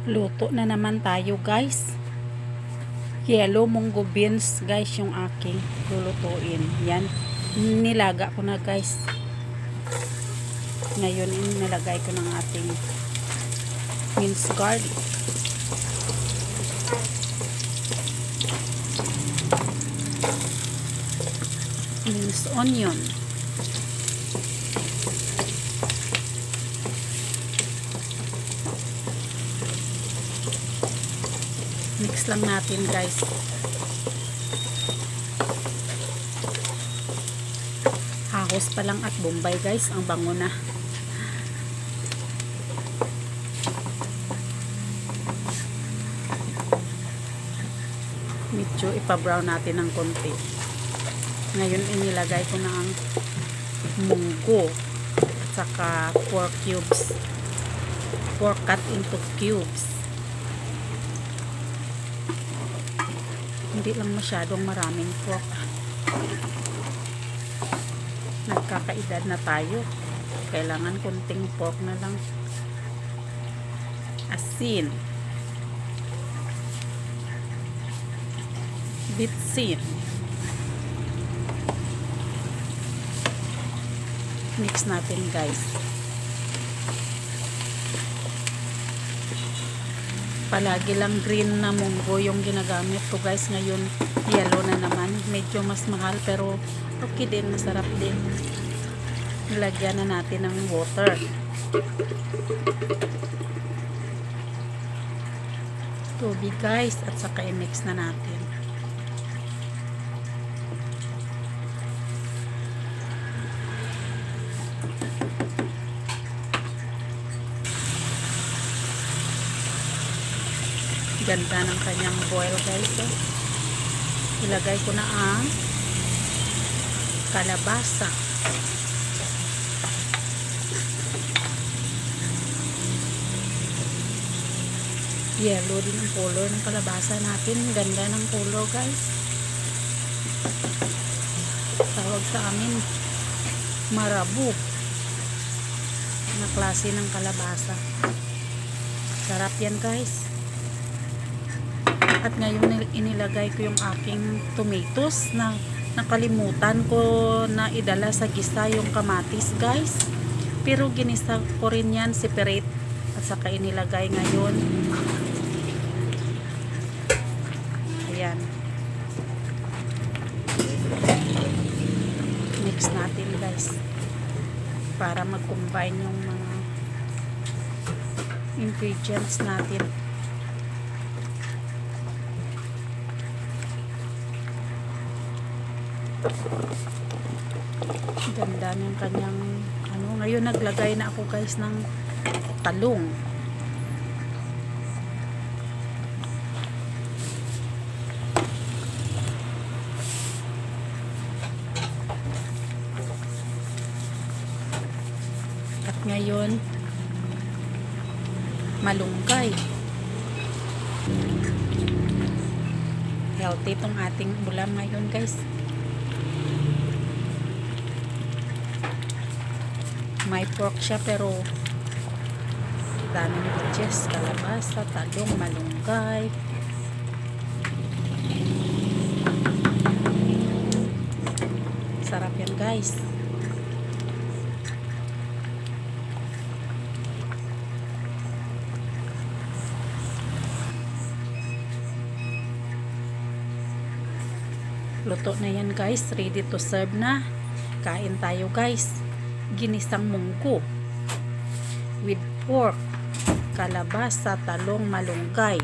Luto na naman tayo guys. Yellow munggo beans guys yung aking lulutuin. Yan. Nilaga ko na guys. Ngayon nilagay ko ng ating minced garlic. Minced onion. Mix lang natin guys. Ahos pa lang at bombay guys, ang bango na. Medyo ipa-brown natin ng konti. Ngayon inilagay ko na ang munggo at saka pork cubes. Pork cut into cubes. Hindi lang masyadong maraming pork. Nagkakaedad na tayo. Kailangan konting pork na lang. Asin. Bitsin. Mix natin guys. Palagi lang green na munggo yung ginagamit ko guys. Ngayon yellow na naman. Medyo mas mahal pero okay din, masarap din. Nilagyan na natin ng water. Tubig guys at saka i-mix na natin. Ganda ng kanyang boil guys. Ilagay ko na ang kalabasa. Yellow din ang color ng kalabasa natin. Ganda ng color guys. Tawag sa amin marabou na klase ng kalabasa. Sarap yan guys. At ngayon inilagay ko yung aking tomatoes na nakalimutan ko na idala sa gisa yung kamatis guys. Pero ginisa ko rin yan separate at saka inilagay ngayon. Ayan. Mix natin guys. Para mag-combine yung mga ingredients natin. Ganda ng kanyang ano. Ngayon naglagay na ako guys ng talong. At ngayon malunggay. Healthy itong ating ulam ngayon guys. May pork siya pero daming veggies, kalabasa, talong, malunggay. Sarap yan guys. Luto na yan guys, ready to serve na. Kain tayo guys. Ginisang munggo with pork, kalabasa, talong, malunggay.